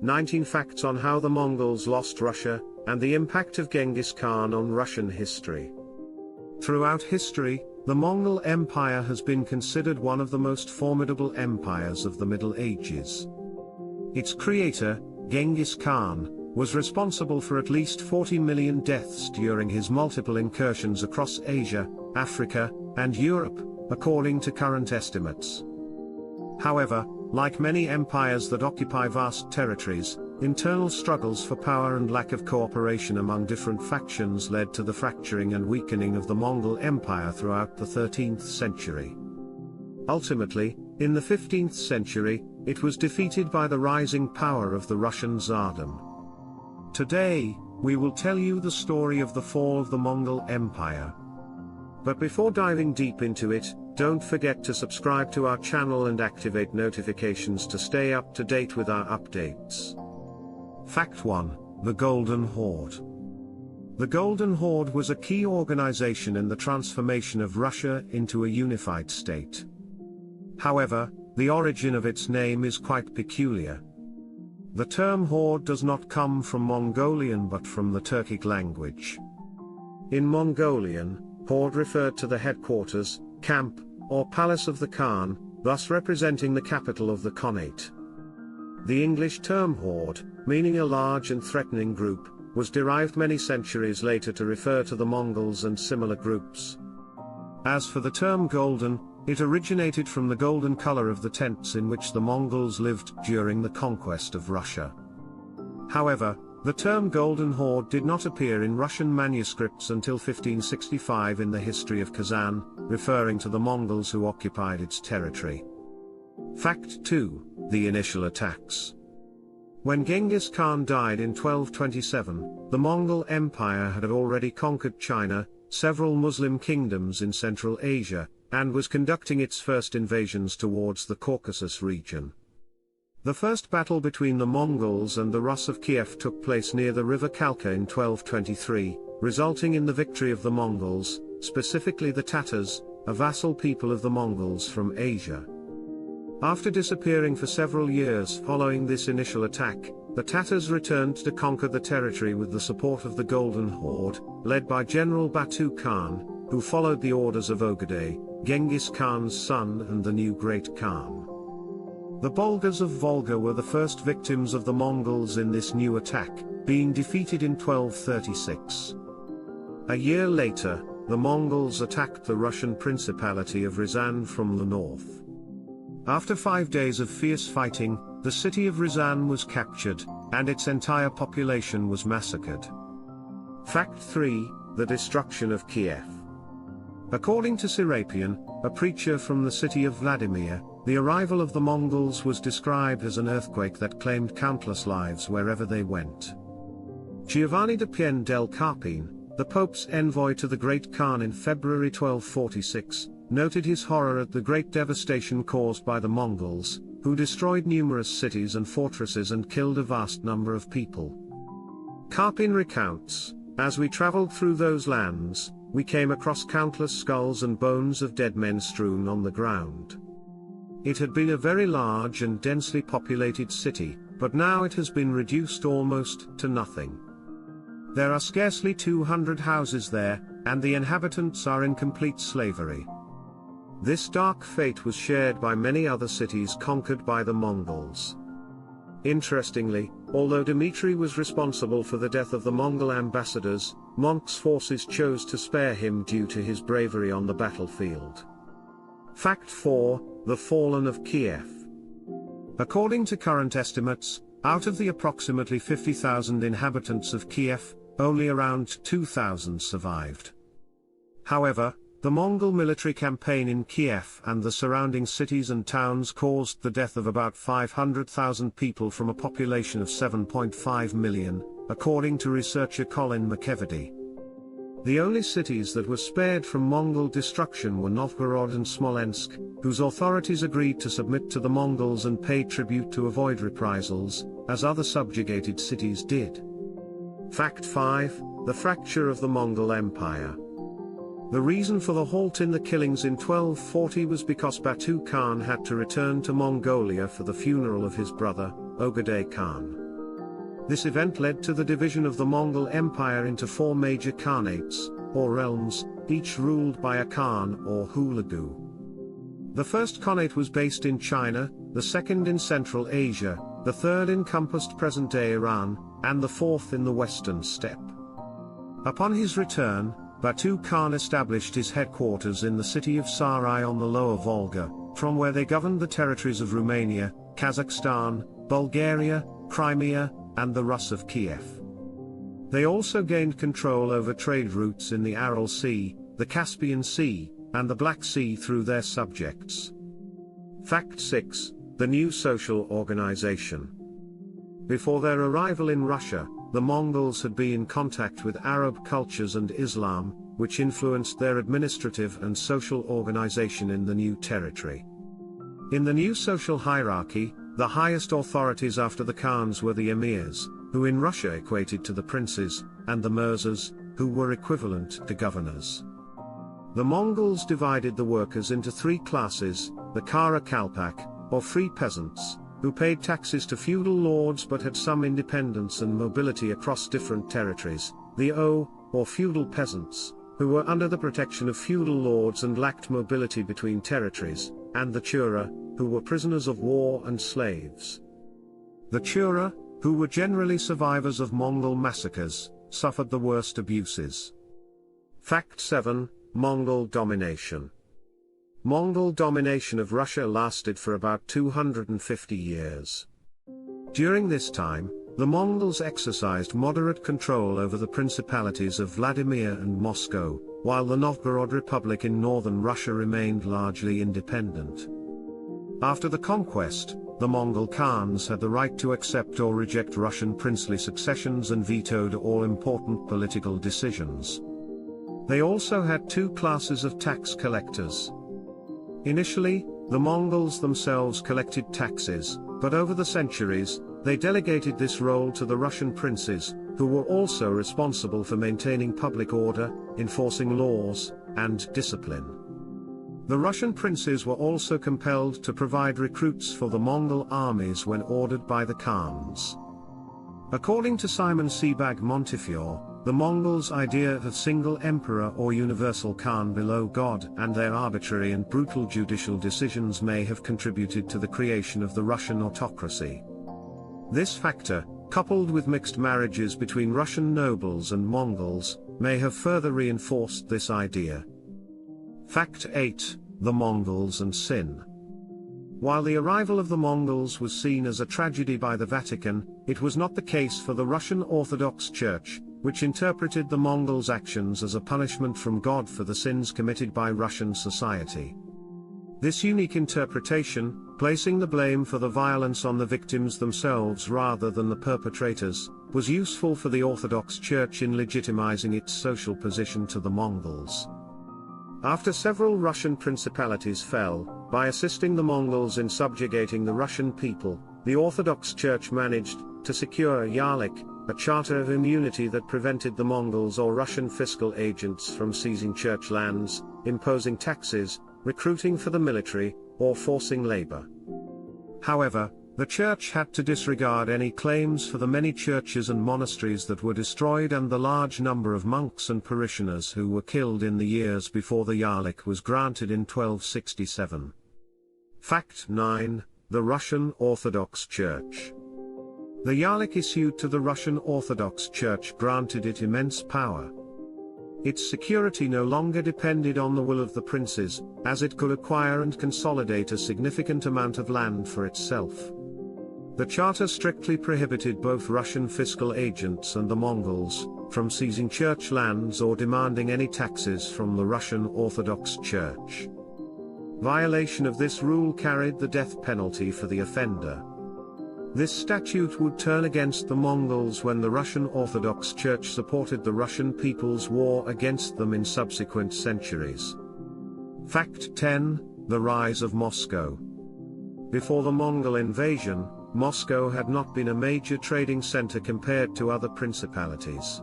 19 Facts on how the Mongols lost Russia, and the impact of Genghis Khan on Russian history. Throughout history, the Mongol Empire has been considered one of the most formidable empires of the Middle Ages. Its creator, Genghis Khan, was responsible for at least 40 million deaths during his multiple incursions across Asia, Africa, and Europe, according to current estimates. However, like many empires that occupy vast territories, internal struggles for power and lack of cooperation among different factions led to the fracturing and weakening of the Mongol Empire throughout the 13th century. Ultimately, in the 15th century, it was defeated by the rising power of the Russian Tsardom. Today, we will tell you the story of the fall of the Mongol Empire. But before diving deep into it, don't forget to subscribe to our channel and activate notifications to stay up to date with our updates. Fact 1. The Golden Horde. The Golden Horde was a key organization in the transformation of Russia into a unified state. However, the origin of its name is quite peculiar. The term horde does not come from Mongolian but from the Turkic language. In Mongolian, horde referred to the headquarters, camp, or palace of the Khan, thus representing the capital of the Khanate. The English term horde, meaning a large and threatening group, was derived many centuries later to refer to the Mongols and similar groups. As for the term golden, it originated from the golden color of the tents in which the Mongols lived during the conquest of Russia. However, the term Golden Horde did not appear in Russian manuscripts until 1565 in the history of Kazan, referring to the Mongols who occupied its territory. Fact 2. The initial attacks. When Genghis Khan died in 1227, the Mongol Empire had already conquered China, several Muslim kingdoms in Central Asia, and was conducting its first invasions towards the Caucasus region. The first battle between the Mongols and the Rus of Kiev took place near the river Kalka in 1223, resulting in the victory of the Mongols, specifically the Tatars, a vassal people of the Mongols from Asia. After disappearing for several years following this initial attack, the Tatars returned to conquer the territory with the support of the Golden Horde, led by General Batu Khan, who followed the orders of Ogedei, Genghis Khan's son and the new Great Khan. The Bulgars of Volga were the first victims of the Mongols in this new attack, being defeated in 1236. A year later, the Mongols attacked the Russian Principality of Ryazan from the north. After 5 days of fierce fighting, the city of Ryazan was captured, and its entire population was massacred. Fact 3. The destruction of Kiev. According to Serapion, a preacher from the city of Vladimir, the arrival of the Mongols was described as an earthquake that claimed countless lives wherever they went. Giovanni de Piene del Carpine, the Pope's envoy to the Great Khan in February 1246, noted his horror at the great devastation caused by the Mongols, who destroyed numerous cities and fortresses and killed a vast number of people. Carpine recounts, "As we traveled through those lands, we came across countless skulls and bones of dead men strewn on the ground. It had been a very large and densely populated city, but now it has been reduced almost to nothing. There are scarcely 200 houses there, and the inhabitants are in complete slavery." This dark fate was shared by many other cities conquered by the Mongols. Interestingly, although Dmitry was responsible for the death of the Mongol ambassadors, Monk's forces chose to spare him due to his bravery on the battlefield. Fact 4. The Fallen of Kiev. According to current estimates, out of the approximately 50,000 inhabitants of Kiev, only around 2,000 survived. However, the Mongol military campaign in Kiev and the surrounding cities and towns caused the death of about 500,000 people from a population of 7.5 million, according to researcher Colin McEvedy. The only cities that were spared from Mongol destruction were Novgorod and Smolensk, whose authorities agreed to submit to the Mongols and pay tribute to avoid reprisals, as other subjugated cities did. Fact 5. The fracture of the Mongol Empire. The reason for the halt in the killings in 1240 was because Batu Khan had to return to Mongolia for the funeral of his brother, Ogedei Khan. This event led to the division of the Mongol Empire into 4 major khanates, or realms, each ruled by a Khan or Hulagu. The first Khanate was based in China, the second in Central Asia, the third encompassed present-day Iran, and the fourth in the Western Steppe. Upon his return, Batu Khan established his headquarters in the city of Sarai on the Lower Volga, from where they governed the territories of Romania, Kazakhstan, Bulgaria, Crimea, and the Rus of Kiev. They also gained control over trade routes in the Aral Sea, the Caspian Sea, and the Black Sea through their subjects. Fact 6. The new social organization. Before their arrival in Russia, the Mongols had been in contact with Arab cultures and Islam, which influenced their administrative and social organization in the new territory. In the new social hierarchy, the highest authorities after the Khans were the emirs, who in Russia equated to the princes, and the mirzas, who were equivalent to governors. The Mongols divided the workers into 3 classes, the Kara Kalpak, or free peasants, who paid taxes to feudal lords but had some independence and mobility across different territories, the O, or feudal peasants, who were under the protection of feudal lords and lacked mobility between territories, and the Chura, who were prisoners of war and slaves. The Chura, who were generally survivors of Mongol massacres, suffered the worst abuses. Fact 7. Mongol Domination. Mongol domination of Russia lasted for about 250 years. During this time, the Mongols exercised moderate control over the principalities of Vladimir and Moscow, while the Novgorod Republic in northern Russia remained largely independent. After the conquest, the Mongol Khans had the right to accept or reject Russian princely successions and vetoed all important political decisions. They also had 2 classes of tax collectors. Initially, the Mongols themselves collected taxes, but over the centuries, they delegated this role to the Russian princes, who were also responsible for maintaining public order, enforcing laws, and discipline. The Russian princes were also compelled to provide recruits for the Mongol armies when ordered by the Khans. According to Simon Sebag Montefiore, the Mongols' idea of single emperor or universal Khan below God and their arbitrary and brutal judicial decisions may have contributed to the creation of the Russian autocracy. This factor, coupled with mixed marriages between Russian nobles and Mongols, may have further reinforced this idea. Fact 8. The Mongols and Sin. While the arrival of the Mongols was seen as a tragedy by the Vatican, it was not the case for the Russian Orthodox Church, which interpreted the Mongols' actions as a punishment from God for the sins committed by Russian society. This unique interpretation, placing the blame for the violence on the victims themselves rather than the perpetrators, was useful for the Orthodox Church in legitimizing its social position to the Mongols. After several Russian principalities fell, by assisting the Mongols in subjugating the Russian people, the Orthodox Church managed to secure a Yalik, a charter of immunity that prevented the Mongols or Russian fiscal agents from seizing church lands, imposing taxes, recruiting for the military, or forcing labor. However, the Church had to disregard any claims for the many churches and monasteries that were destroyed and the large number of monks and parishioners who were killed in the years before the Yalik was granted in 1267. Fact 9. The Russian Orthodox Church. The Yalik issued to the Russian Orthodox Church granted it immense power. Its security no longer depended on the will of the princes, as it could acquire and consolidate a significant amount of land for itself. The charter strictly prohibited both Russian fiscal agents and the Mongols from seizing church lands or demanding any taxes from the Russian Orthodox Church. Violation of this rule carried the death penalty for the offender. This statute would turn against the Mongols when the Russian Orthodox Church supported the Russian people's war against them in subsequent centuries. Fact 10. The rise of Moscow. Before the Mongol invasion, Moscow had not been a major trading center compared to other principalities.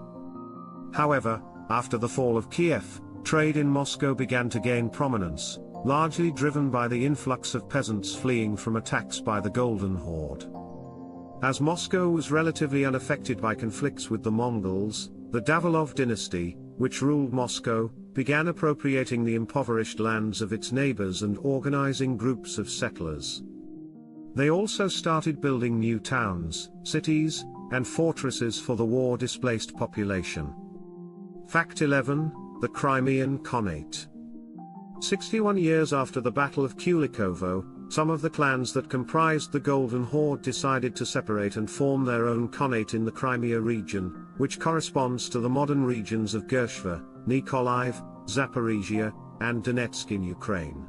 However, after the fall of Kiev, trade in Moscow began to gain prominence, largely driven by the influx of peasants fleeing from attacks by the Golden Horde. As Moscow was relatively unaffected by conflicts with the Mongols, the Davilov dynasty, which ruled Moscow, began appropriating the impoverished lands of its neighbors and organizing groups of settlers. They also started building new towns, cities, and fortresses for the war-displaced population. Fact 11, the Crimean Khanate. 61 years after the Battle of Kulikovo, some of the clans that comprised the Golden Horde decided to separate and form their own Khanate in the Crimea region, which corresponds to the modern regions of Gershva, Mykolaiv, Zaporizhia, and Donetsk in Ukraine.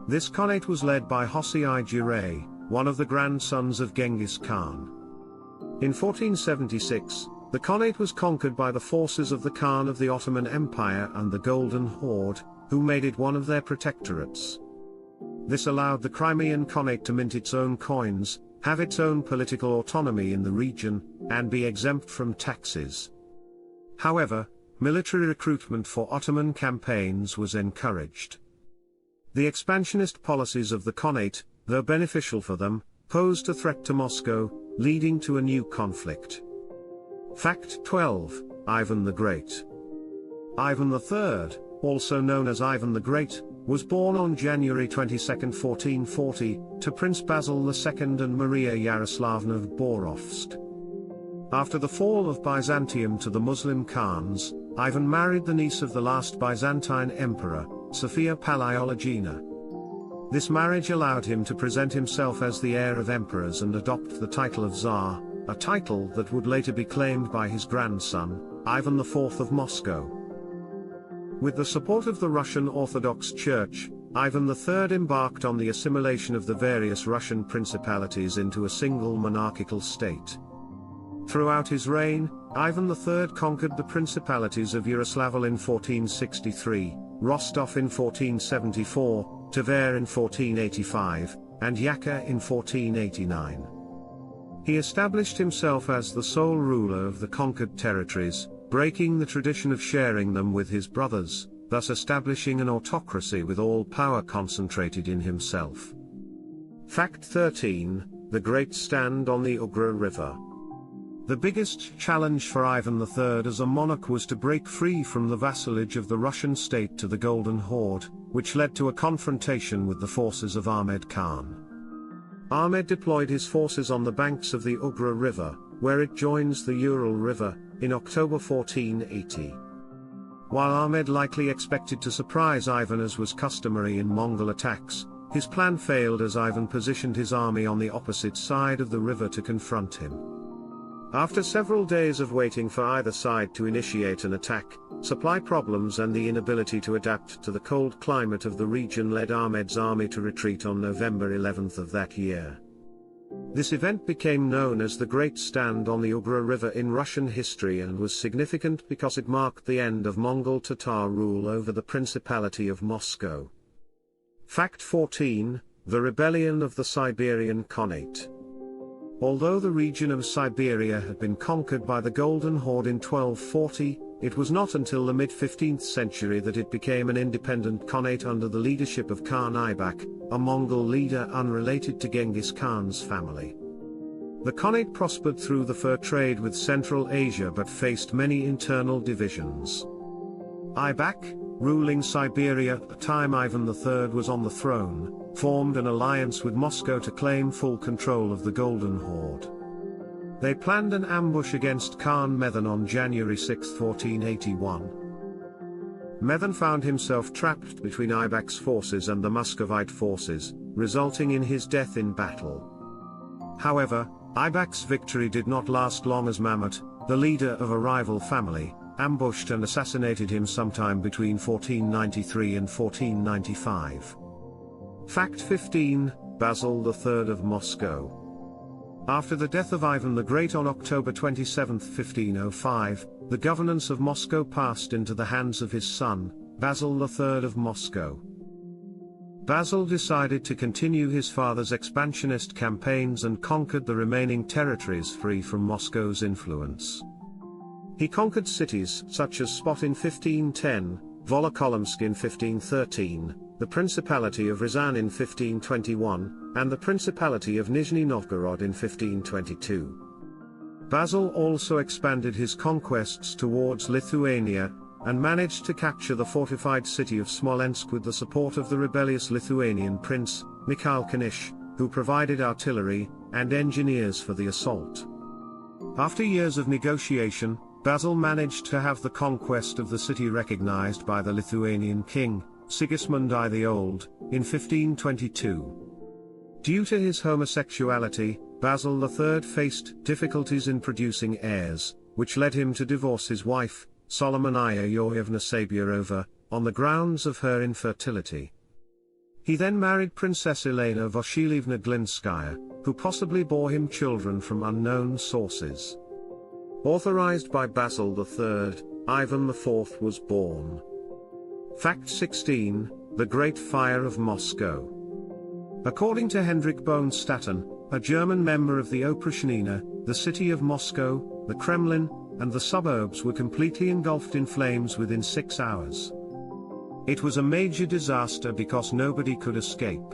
This Khanate was led by Hosei I Giray, one of the grandsons of Genghis Khan. In 1476, the Khanate was conquered by the forces of the Khan of the Ottoman Empire and the Golden Horde, who made it one of their protectorates. This allowed the Crimean Khanate to mint its own coins, have its own political autonomy in the region, and be exempt from taxes. However, military recruitment for Ottoman campaigns was encouraged. The expansionist policies of the Khanate, though beneficial for them, posed a threat to Moscow, leading to a new conflict. Fact 12, Ivan the Great. Ivan III, also known as Ivan the Great, was born on January 22, 1440, to Prince Basil II and Maria Yaroslavna of Borovsk. After the fall of Byzantium to the Muslim Khans, Ivan married the niece of the last Byzantine emperor, Sophia Palaiologina. This marriage allowed him to present himself as the heir of emperors and adopt the title of Tsar, a title that would later be claimed by his grandson, Ivan IV of Moscow. With the support of the Russian Orthodox Church, Ivan III embarked on the assimilation of the various Russian principalities into a single monarchical state. Throughout his reign, Ivan III conquered the principalities of Yaroslavl in 1463, Rostov in 1474, Tver in 1485, and Yaka in 1489. He established himself as the sole ruler of the conquered territories, breaking the tradition of sharing them with his brothers, thus establishing an autocracy with all power concentrated in himself. Fact 13, the Great Stand on the Ugra River. The biggest challenge for Ivan III as a monarch was to break free from the vassalage of the Russian state to the Golden Horde, which led to a confrontation with the forces of Ahmed Khan. Ahmed deployed his forces on the banks of the Ugra River, where it joins the Ural River, in October 1480. While Ahmed likely expected to surprise Ivan as was customary in Mongol attacks, his plan failed as Ivan positioned his army on the opposite side of the river to confront him. After several days of waiting for either side to initiate an attack, supply problems and the inability to adapt to the cold climate of the region led Ahmed's army to retreat on November 11 of that year. This event became known as the Great Stand on the Ugra River in Russian history and was significant because it marked the end of Mongol Tatar rule over the Principality of Moscow. Fact 14, the Rebellion of the Siberian Khanate. Although the region of Siberia had been conquered by the Golden Horde in 1240, it was not until the mid-15th century that it became an independent Khanate under the leadership of Khan Aybak, a Mongol leader unrelated to Genghis Khan's family. The Khanate prospered through the fur trade with Central Asia but faced many internal divisions. Aybak, ruling Siberia at the time Ivan III was on the throne, formed an alliance with Moscow to claim full control of the Golden Horde. They planned an ambush against Khan Methan on January 6, 1481. Methan found himself trapped between Aybak's forces and the Muscovite forces, resulting in his death in battle. However, Aybak's victory did not last long as Mamut, the leader of a rival family, ambushed and assassinated him sometime between 1493 and 1495. Fact 15, Basil III of Moscow. After the death of Ivan the Great on October 27, 1505, the governance of Moscow passed into the hands of his son, Basil III of Moscow. Basil decided to continue his father's expansionist campaigns and conquered the remaining territories free from Moscow's influence. He conquered cities such as Spot in 1510, Volokolamsk in 1513, the Principality of Ryazan in 1521, and the Principality of Nizhny Novgorod in 1522. Basil also expanded his conquests towards Lithuania, and managed to capture the fortified city of Smolensk with the support of the rebellious Lithuanian prince, Mikhail Kanish, who provided artillery and engineers for the assault. After years of negotiation, Basil managed to have the conquest of the city recognized by the Lithuanian king, Sigismund I the Old, in 1522. Due to his homosexuality, Basil III faced difficulties in producing heirs, which led him to divorce his wife, Solomonaya Yoyevna Sabirova, on the grounds of her infertility. He then married Princess Elena Vashilievna Glinskaya, who possibly bore him children from unknown sources. Authorized by Basil III, Ivan IV was born. Fact 16, The Great Fire of Moscow. According to Hendrik Bohnstatten, a German member of the Oprichnina, the city of Moscow, the Kremlin, and the suburbs were completely engulfed in flames within 6 hours. It was a major disaster because nobody could escape.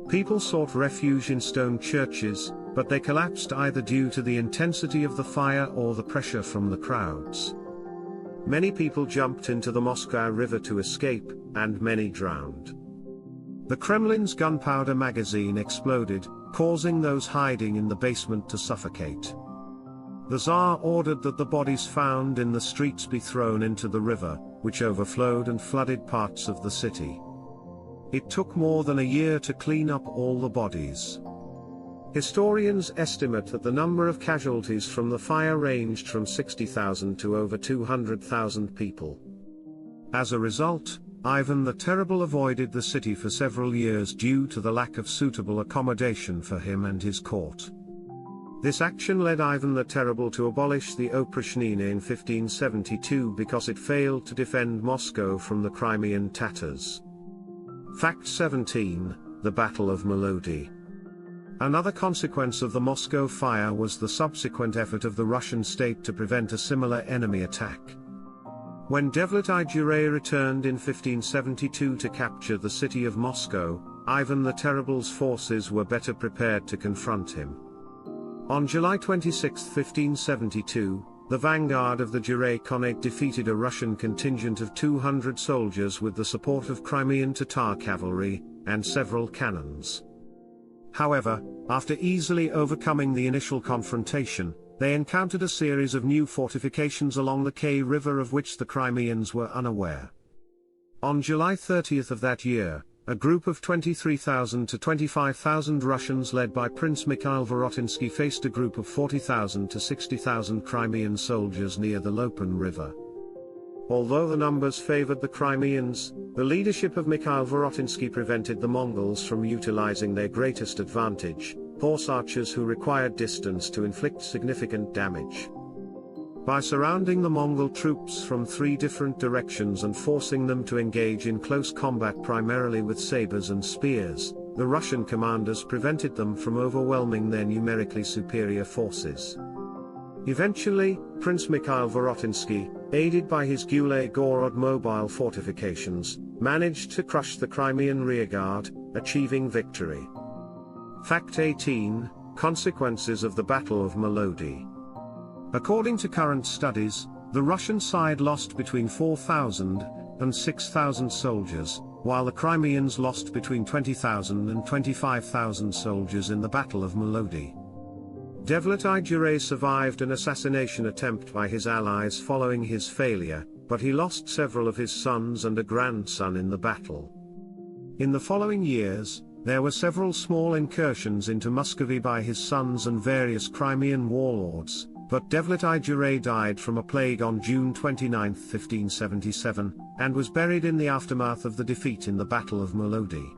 People sought refuge in stone churches, but they collapsed either due to the intensity of the fire or the pressure from the crowds. Many people jumped into the Moscow River to escape, and many drowned. The Kremlin's gunpowder magazine exploded, causing those hiding in the basement to suffocate. The Tsar ordered that the bodies found in the streets be thrown into the river, which overflowed and flooded parts of the city. It took more than a year to clean up all the bodies. Historians estimate that the number of casualties from the fire ranged from 60,000 to over 200,000 people. As a result, Ivan the Terrible avoided the city for several years due to the lack of suitable accommodation for him and his court. This action led Ivan the Terrible to abolish the Oprichnina in 1572 because it failed to defend Moscow from the Crimean Tatars. Fact 17, The Battle of Molody. Another consequence of the Moscow fire was the subsequent effort of the Russian state to prevent a similar enemy attack. When Devlet-i-Jurei returned in 1572 to capture the city of Moscow, Ivan the Terrible's forces were better prepared to confront him. On July 26, 1572, the vanguard of the Jurei Khanate defeated a Russian contingent of 200 soldiers with the support of Crimean Tatar cavalry and several cannons. However, after easily overcoming the initial confrontation, they encountered a series of new fortifications along the Kei River of which the Crimeans were unaware. On July 30 of that year, a group of 23,000 to 25,000 Russians led by Prince Mikhail Vorotinsky faced a group of 40,000 to 60,000 Crimean soldiers near the Lopan River. Although the numbers favored the Crimeans, the leadership of Mikhail Vorotinsky prevented the Mongols from utilizing their greatest advantage, horse archers who required distance to inflict significant damage. By surrounding the Mongol troops from 3 different directions and forcing them to engage in close combat primarily with sabers and spears, the Russian commanders prevented them from overwhelming their numerically superior forces. Eventually, Prince Mikhail Vorotinsky, aided by his Gulay-Gorod mobile fortifications, managed to crush the Crimean rearguard, achieving victory. Fact 18, Consequences of the Battle of Molody. According to current studies, the Russian side lost between 4,000 and 6,000 soldiers, while the Crimeans lost between 20,000 and 25,000 soldiers in the Battle of Molody. Devlet-i-Jurei survived an assassination attempt by his allies following his failure, but he lost several of his sons and a grandson in the battle. In the following years, there were several small incursions into Muscovy by his sons and various Crimean warlords, but Devlet-i-Jurei died from a plague on June 29, 1577, and was buried in the aftermath of the defeat in the Battle of Molody.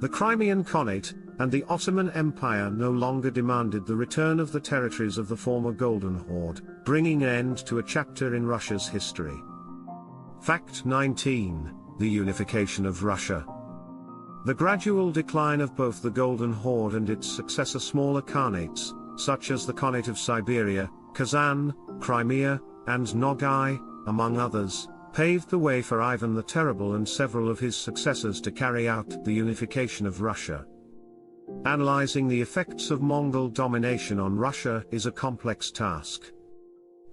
The Crimean Khanate and the Ottoman Empire no longer demanded the return of the territories of the former Golden Horde, bringing an end to a chapter in Russia's history. Fact 19, The Unification of Russia. The gradual decline of both the Golden Horde and its successor smaller Khanates, such as the Khanate of Siberia, Kazan, Crimea, and Nogai, among others, paved the way for Ivan the Terrible and several of his successors to carry out the unification of Russia. Analyzing the effects of Mongol domination on Russia is a complex task.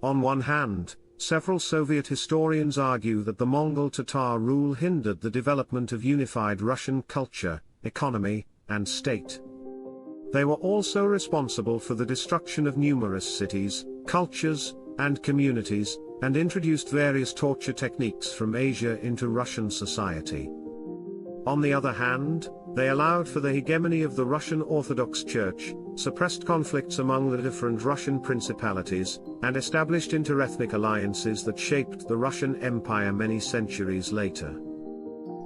On one hand, several Soviet historians argue that the Mongol-Tatar rule hindered the development of unified Russian culture, economy, and state. They were also responsible for the destruction of numerous cities, cultures, and communities, and introduced various torture techniques from Asia into Russian society. On the other hand, they allowed for the hegemony of the Russian Orthodox Church, suppressed conflicts among the different Russian principalities, and established interethnic alliances that shaped the Russian Empire many centuries later.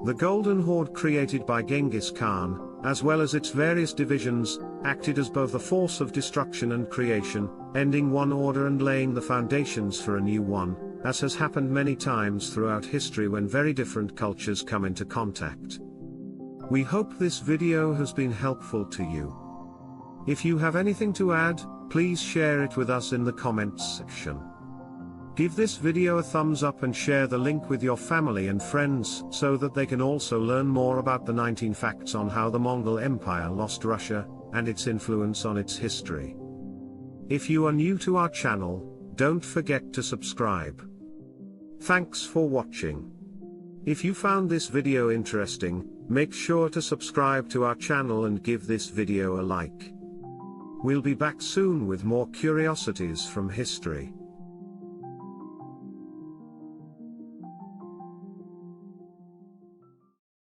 The Golden Horde created by Genghis Khan, as well as its various divisions, acted as both a force of destruction and creation, ending one order and laying the foundations for a new one, as has happened many times throughout history when very different cultures come into contact. We hope this video has been helpful to you. If you have anything to add, please share it with us in the comments section. Give this video a thumbs up and share the link with your family and friends so that they can also learn more about the 19 facts on how the Mongol Empire lost Russia and its influence on its history. If you are new to our channel, don't forget to subscribe. Thanks for watching. If you found this video interesting, make sure to subscribe to our channel and give this video a like. We'll be back soon with more curiosities from history.